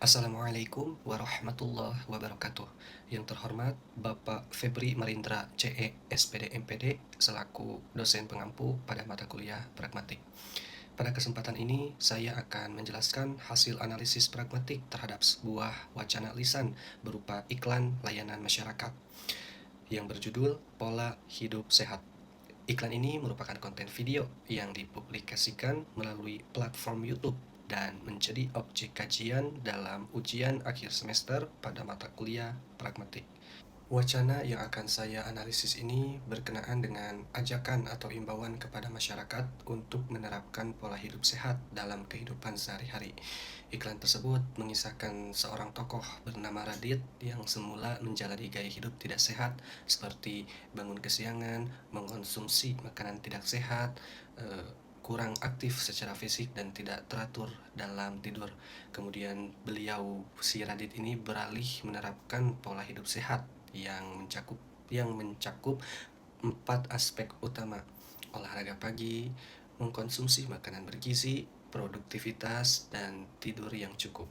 Assalamualaikum warahmatullahi wabarakatuh. Yang terhormat Bapak Febri Marindra CE SPD MPD selaku dosen pengampu pada mata kuliah pragmatik. Pada kesempatan ini saya akan menjelaskan hasil analisis pragmatik terhadap sebuah wacana lisan berupa iklan layanan masyarakat yang berjudul Pola Hidup Sehat. Iklan ini merupakan konten video yang dipublikasikan melalui platform YouTube dan menjadi objek kajian dalam ujian akhir semester pada mata kuliah pragmatik. Wacana yang akan saya analisis ini berkenaan dengan ajakan atau imbauan kepada masyarakat untuk menerapkan pola hidup sehat dalam kehidupan sehari-hari. Iklan tersebut mengisahkan seorang tokoh bernama Radit yang semula menjalani gaya hidup tidak sehat seperti bangun kesiangan, mengkonsumsi makanan tidak sehat, kurang aktif secara fisik dan tidak teratur dalam tidur. Kemudian si Radit ini beralih menerapkan pola hidup sehat yang mencakup 4 aspek utama: olahraga pagi, mengkonsumsi makanan bergizi, produktivitas, dan tidur yang cukup.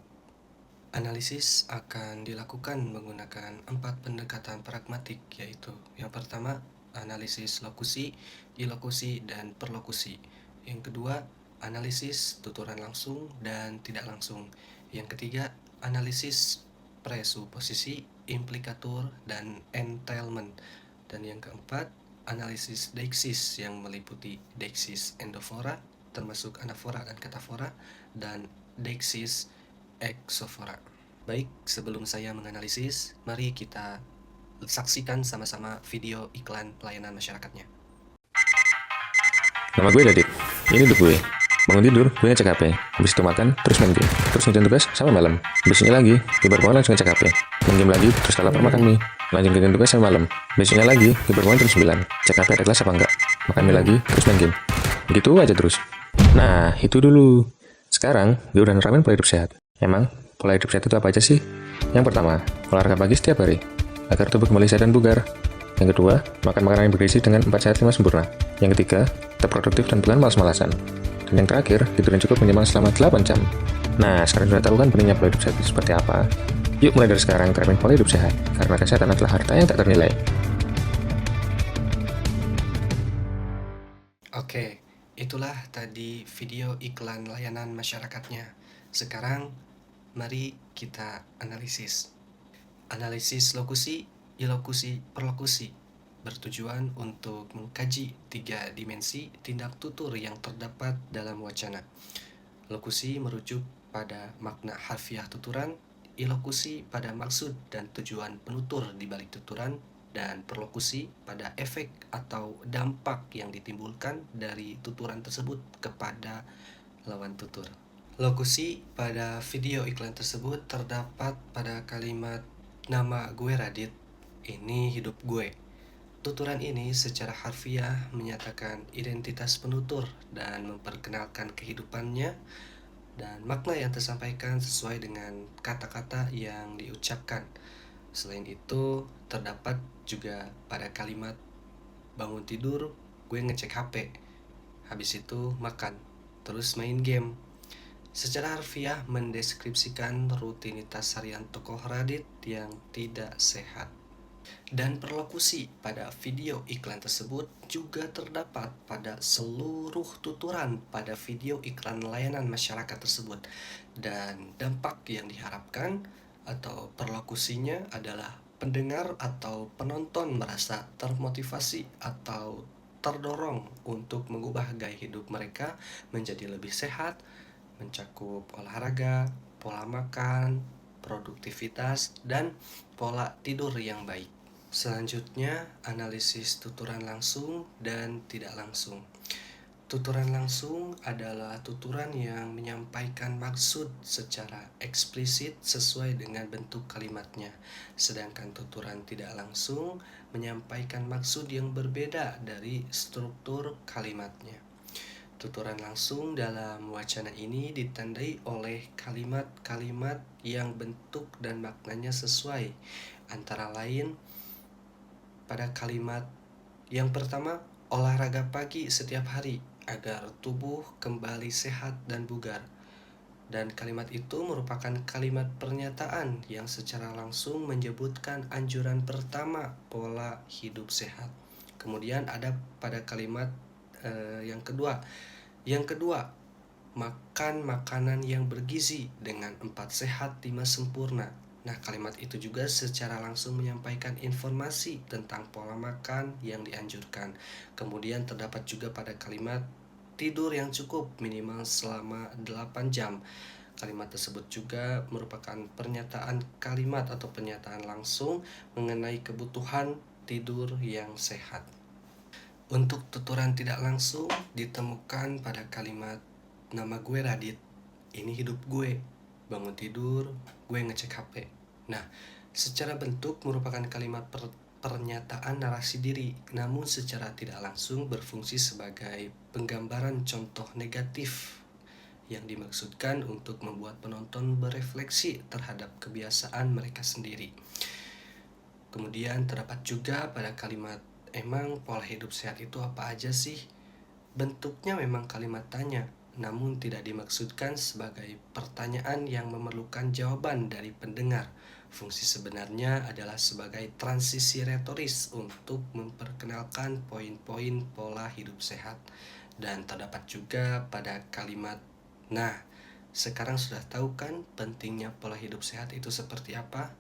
Analisis akan dilakukan menggunakan 4 pendekatan pragmatik, yaitu yang pertama, analisis lokusi, ilokusi, dan perlokusi. Yang kedua, analisis tuturan langsung dan tidak langsung. Yang ketiga, analisis presuposisi, implikatur, dan entailment. Dan yang keempat, analisis deiksis yang meliputi deiksis endofora, termasuk anafora dan katafora, dan deiksis exofora. Baik, sebelum saya menganalisis, mari kita saksikan sama-sama video iklan pelayanan masyarakatnya. Nama gue Dadit, ini hidup gue. Bangun tidur, gue ngecek HP. Habis itu makan, terus main game. Terus ngerjain tugas, sampai malam. Besoknya lagi, gue baru bangun langsung ngecek HP. Main game lagi, terus kalau lapar makan mie. Lanjut ngerjain tugas sampai malam. Besoknya lagi, gue baru bangun jam 9. Cek HP ada kelas apa enggak. Makan mie lagi, terus main game. Begitu aja terus. Nah, itu dulu. Sekarang, gue udah nerapin pola hidup sehat. Emang, pola hidup sehat itu apa aja sih? Yang pertama, olahraga pagi setiap hari. Agar tubuh kembali sehat dan bugar. Yang kedua, makan makanan yang bergizi dengan 4 sehat 5 sempurna. Yang ketiga, tetap produktif dan bukan malas-malasan. Dan yang terakhir, tidur yang cukup minimal selama 8 jam. Nah, sekarang sudah tahu kan pentingnya pola hidup sehat itu seperti apa? Yuk mulai dari sekarang terapin pola hidup sehat, karena kesehatan adalah harta yang tak ternilai. Oke, itulah tadi video iklan layanan masyarakatnya. Sekarang, mari kita analisis. Analisis lokusi, ilokusi, perlokusi bertujuan untuk mengkaji 3 dimensi tindak tutur yang terdapat dalam wacana. Lokusi merujuk pada makna harfiah tuturan, ilokusi pada maksud dan tujuan penutur di balik tuturan, dan perlokusi pada efek atau dampak yang ditimbulkan dari tuturan tersebut kepada lawan tutur. Lokusi pada video iklan tersebut terdapat pada kalimat "Nama gue Radit, ini hidup gue". Tuturan ini secara harfiah menyatakan identitas penutur dan memperkenalkan kehidupannya, dan makna yang tersampaikan sesuai dengan kata-kata yang diucapkan. Selain itu, terdapat juga pada kalimat "Bangun tidur, gue ngecek HP. Habis itu makan, terus main game". Secara harfiah mendeskripsikan rutinitas harian tokoh Radit yang tidak sehat. Dan perlokusi pada video iklan tersebut juga terdapat pada seluruh tuturan pada video iklan layanan masyarakat tersebut. Dan dampak yang diharapkan atau perlokusinya adalah pendengar atau penonton merasa termotivasi atau terdorong untuk mengubah gaya hidup mereka menjadi lebih sehat, mencakup olahraga, pola makan, produktivitas, dan pola tidur yang baik. Selanjutnya, analisis tuturan langsung dan tidak langsung. Tuturan langsung adalah tuturan yang menyampaikan maksud secara eksplisit sesuai dengan bentuk kalimatnya. Sedangkan tuturan tidak langsung menyampaikan maksud yang berbeda dari struktur kalimatnya. Tuturan langsung dalam wacana ini ditandai oleh kalimat-kalimat yang bentuk dan maknanya sesuai. Antara lain, pada kalimat yang pertama, olahraga pagi setiap hari agar tubuh kembali sehat dan bugar. Dan kalimat itu merupakan kalimat pernyataan yang secara langsung menyebutkan anjuran pertama pola hidup sehat. Kemudian ada pada kalimat yang kedua. Yang kedua, makan makanan yang bergizi dengan 4 sehat 5 sempurna. Nah, kalimat itu juga secara langsung menyampaikan informasi tentang pola makan yang dianjurkan. Kemudian terdapat juga pada kalimat tidur yang cukup minimal selama 8 jam. Kalimat tersebut juga merupakan pernyataan kalimat atau pernyataan langsung mengenai kebutuhan tidur yang sehat. Untuk tuturan tidak langsung ditemukan pada kalimat nama gue Radit, ini hidup gue, bangun tidur, gue ngecek HP. Nah, secara bentuk merupakan kalimat pernyataan narasi diri, namun secara tidak langsung berfungsi sebagai penggambaran contoh negatif yang dimaksudkan untuk membuat penonton berefleksi terhadap kebiasaan mereka sendiri. Kemudian terdapat juga pada kalimat, emang pola hidup sehat itu apa aja sih? Bentuknya memang kalimat tanya, namun tidak dimaksudkan sebagai pertanyaan yang memerlukan jawaban dari pendengar. Fungsi sebenarnya adalah sebagai transisi retoris untuk memperkenalkan poin-poin pola hidup sehat. Dan terdapat juga pada kalimat, nah, sekarang sudah tahu kan pentingnya pola hidup sehat itu seperti apa?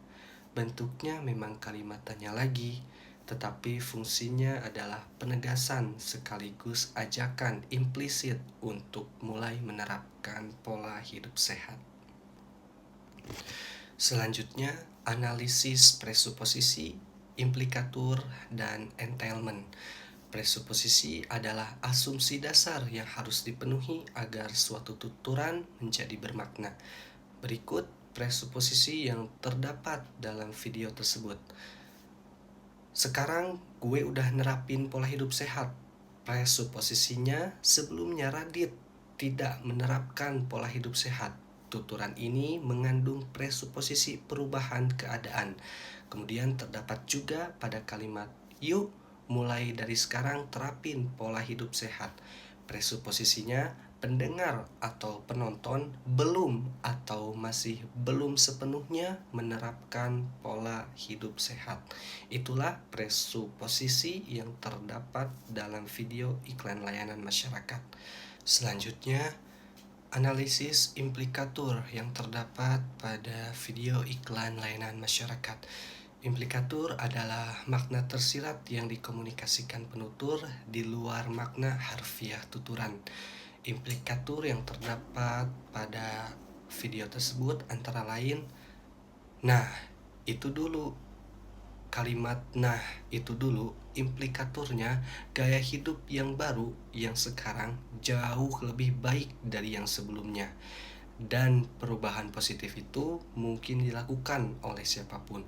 Bentuknya memang kalimat tanya lagi, tetapi fungsinya adalah penegasan sekaligus ajakan implisit untuk mulai menerapkan pola hidup sehat. Selanjutnya, analisis presuposisi, implikatur, dan entailment. Presuposisi adalah asumsi dasar yang harus dipenuhi agar suatu tuturan menjadi bermakna. Berikut presuposisi yang terdapat dalam video tersebut. Sekarang gue udah nerapin pola hidup sehat. Presuposisinya sebelumnya Radit tidak menerapkan pola hidup sehat. Tuturan ini mengandung presuposisi perubahan keadaan. Kemudian terdapat juga pada kalimat, yuk mulai dari sekarang terapin pola hidup sehat. Presuposisinya pendengar atau penonton belum atau masih belum sepenuhnya menerapkan pola hidup sehat. Itulah presuposisi yang terdapat dalam video iklan layanan masyarakat. Selanjutnya, analisis implikatur yang terdapat pada video iklan layanan masyarakat. Implikatur adalah makna tersirat yang dikomunikasikan penutur di luar makna harfiah tuturan. Implikatur yang terdapat pada video tersebut antara lain, nah, itu dulu. Kalimat nah, itu dulu implikaturnya gaya hidup yang baru yang sekarang jauh lebih baik dari yang sebelumnya. Dan perubahan positif itu mungkin dilakukan oleh siapapun.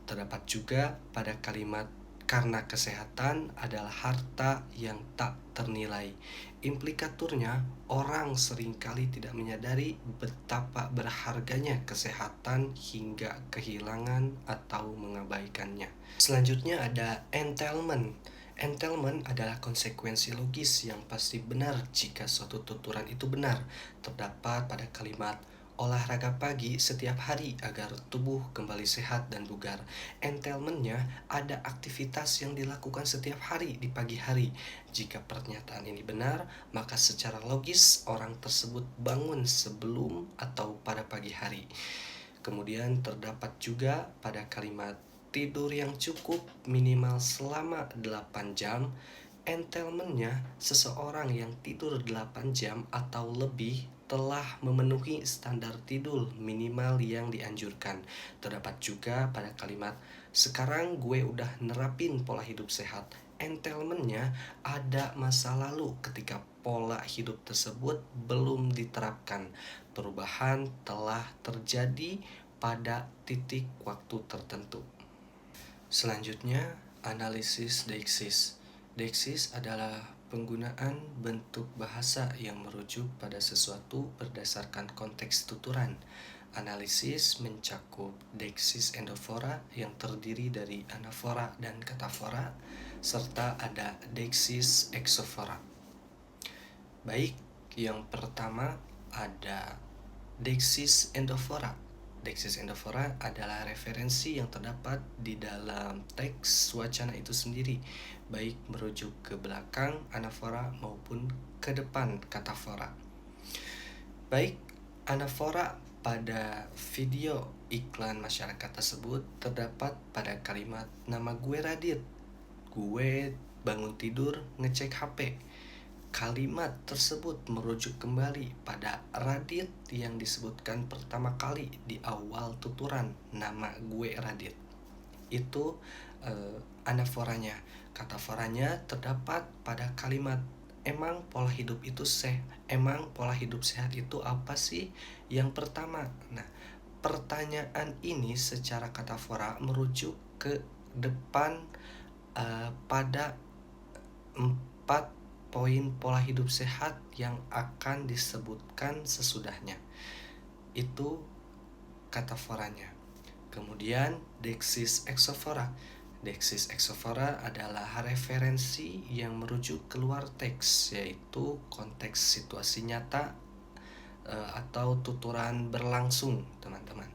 Terdapat juga pada kalimat karena kesehatan adalah harta yang tak ternilai. Implikaturnya, orang seringkali tidak menyadari betapa berharganya kesehatan hingga kehilangan atau mengabaikannya. Selanjutnya ada entailment. Entailment adalah konsekuensi logis yang pasti benar jika suatu tuturan itu benar. Terdapat pada kalimat, olahraga pagi setiap hari agar tubuh kembali sehat dan bugar. Entailmentnya ada aktivitas yang dilakukan setiap hari di pagi hari. Jika pernyataan ini benar, maka secara logis orang tersebut bangun sebelum atau pada pagi hari. Kemudian terdapat juga pada kalimat tidur yang cukup minimal selama 8 jam. Entailmentnya, seseorang yang tidur 8 jam atau lebih telah memenuhi standar tidur minimal yang dianjurkan. Terdapat juga pada kalimat, sekarang gue udah nerapin pola hidup sehat. Entailmentnya ada masa lalu ketika pola hidup tersebut belum diterapkan. Perubahan telah terjadi pada titik waktu tertentu. Selanjutnya, analisis deiksis. Deiksis adalah penggunaan bentuk bahasa yang merujuk pada sesuatu berdasarkan konteks tuturan. Analisis mencakup deiksis endofora yang terdiri dari anafora dan katafora, serta ada deiksis exofora. Baik, yang pertama ada Dexis Endovora. Dexis Endovora adalah referensi yang terdapat di dalam teks wacana itu sendiri, baik merujuk ke belakang anafora maupun ke depan katafora. Baik, anafora pada video iklan masyarakat tersebut terdapat pada kalimat nama gue Radit. Gue bangun tidur ngecek HP. Kalimat tersebut merujuk kembali pada Radit yang disebutkan pertama kali di awal tuturan nama gue Radit. Itu anaforanya. Kataforanya terdapat pada kalimat emang pola hidup sehat itu apa sih? Yang pertama. Nah, pertanyaan ini secara katafora merujuk ke depan pada 4 poin pola hidup sehat yang akan disebutkan sesudahnya. Itu kataforanya. Kemudian Dexis Exovora. Dexis Exovora adalah referensi yang merujuk keluar teks, yaitu konteks situasi nyata atau tuturan berlangsung, teman-teman.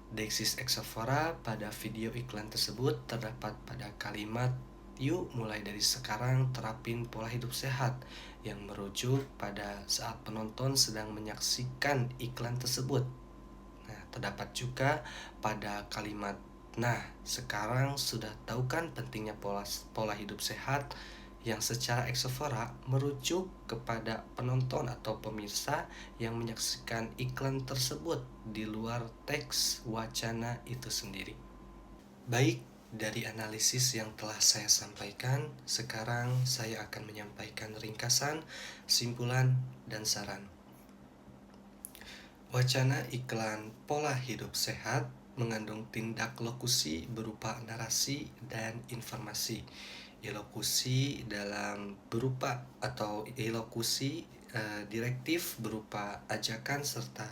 Dexis Exovora pada video iklan tersebut terdapat pada kalimat yuk mulai dari sekarang terapin pola hidup sehat, yang merujuk pada saat penonton sedang menyaksikan iklan tersebut. Nah, terdapat juga pada kalimat nah, sekarang sudah tahu kan pentingnya pola hidup sehat, yang secara eksovora merujuk kepada penonton atau pemirsa yang menyaksikan iklan tersebut di luar teks wacana itu sendiri. Baik, dari analisis yang telah saya sampaikan, sekarang saya akan menyampaikan ringkasan, simpulan, dan saran. Wacana iklan pola hidup sehat mengandung tindak lokusi berupa narasi dan informasi. Ilokusi dalam berupa atau ilokusi direktif berupa ajakan serta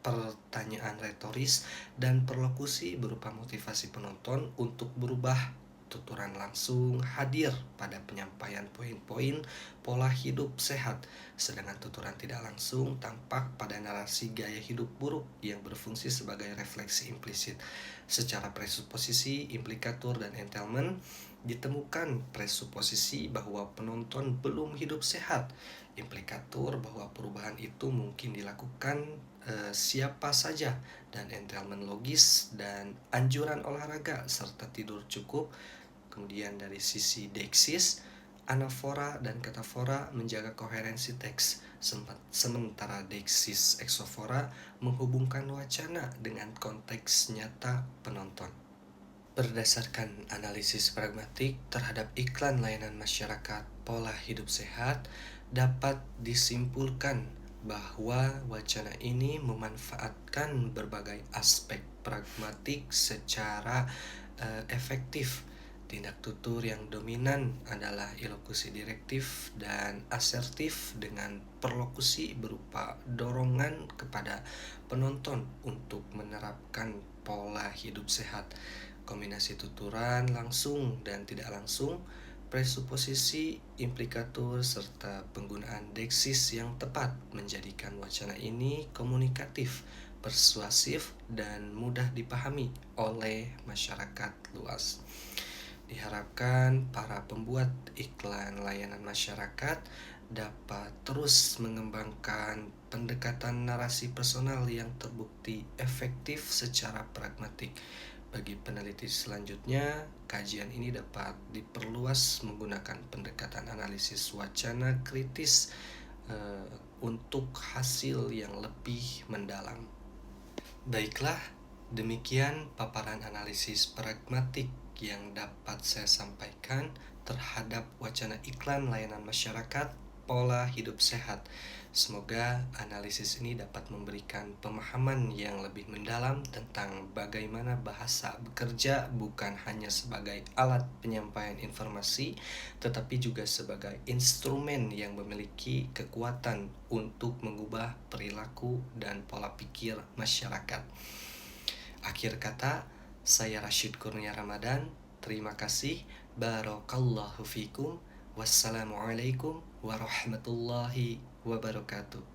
pertanyaan retoris, dan perlokusi berupa motivasi penonton untuk berubah. Tuturan langsung hadir pada penyampaian poin-poin pola hidup sehat, sedangkan tuturan tidak langsung tampak pada narasi gaya hidup buruk yang berfungsi sebagai refleksi implisit. Secara presuposisi, implikatur, dan entailment, ditemukan presuposisi bahwa penonton belum hidup sehat, implikatur bahwa perubahan itu mungkin dilakukan siapa saja, dan entailment logis dan anjuran olahraga serta tidur cukup. Kemudian dari sisi Dexis, anafora dan katafora menjaga koherensi teks, sementara Dexis Exovora menghubungkan wacana dengan konteks nyata penonton. Berdasarkan analisis pragmatik terhadap iklan layanan masyarakat pola hidup sehat, dapat disimpulkan bahwa wacana ini memanfaatkan berbagai aspek pragmatik secara efektif. Tindak tutur yang dominan adalah ilokusi direktif dan asertif dengan perlokusi berupa dorongan kepada penonton untuk menerapkan pola hidup sehat. Kombinasi tuturan langsung dan tidak langsung, presuposisi, implikatur, serta penggunaan deksis yang tepat menjadikan wacana ini komunikatif, persuasif, dan mudah dipahami oleh masyarakat luas. Diharapkan para pembuat iklan layanan masyarakat dapat terus mengembangkan pendekatan narasi personal yang terbukti efektif secara pragmatik. Bagi peneliti selanjutnya, kajian ini dapat diperluas menggunakan pendekatan analisis wacana kritis untuk hasil yang lebih mendalam. Baiklah, demikian paparan analisis pragmatik yang dapat saya sampaikan terhadap wacana iklan layanan masyarakat pola hidup sehat. Semoga analisis ini dapat memberikan pemahaman yang lebih mendalam tentang bagaimana bahasa bekerja bukan hanya sebagai alat penyampaian informasi, tetapi juga sebagai instrumen yang memiliki kekuatan untuk mengubah perilaku dan pola pikir masyarakat. Akhir kata, saya Rashid Kurnia Ramadan. Terima kasih. Barakallahu fikum. Wassalamualaikum warahmatullahi wabarakatuh.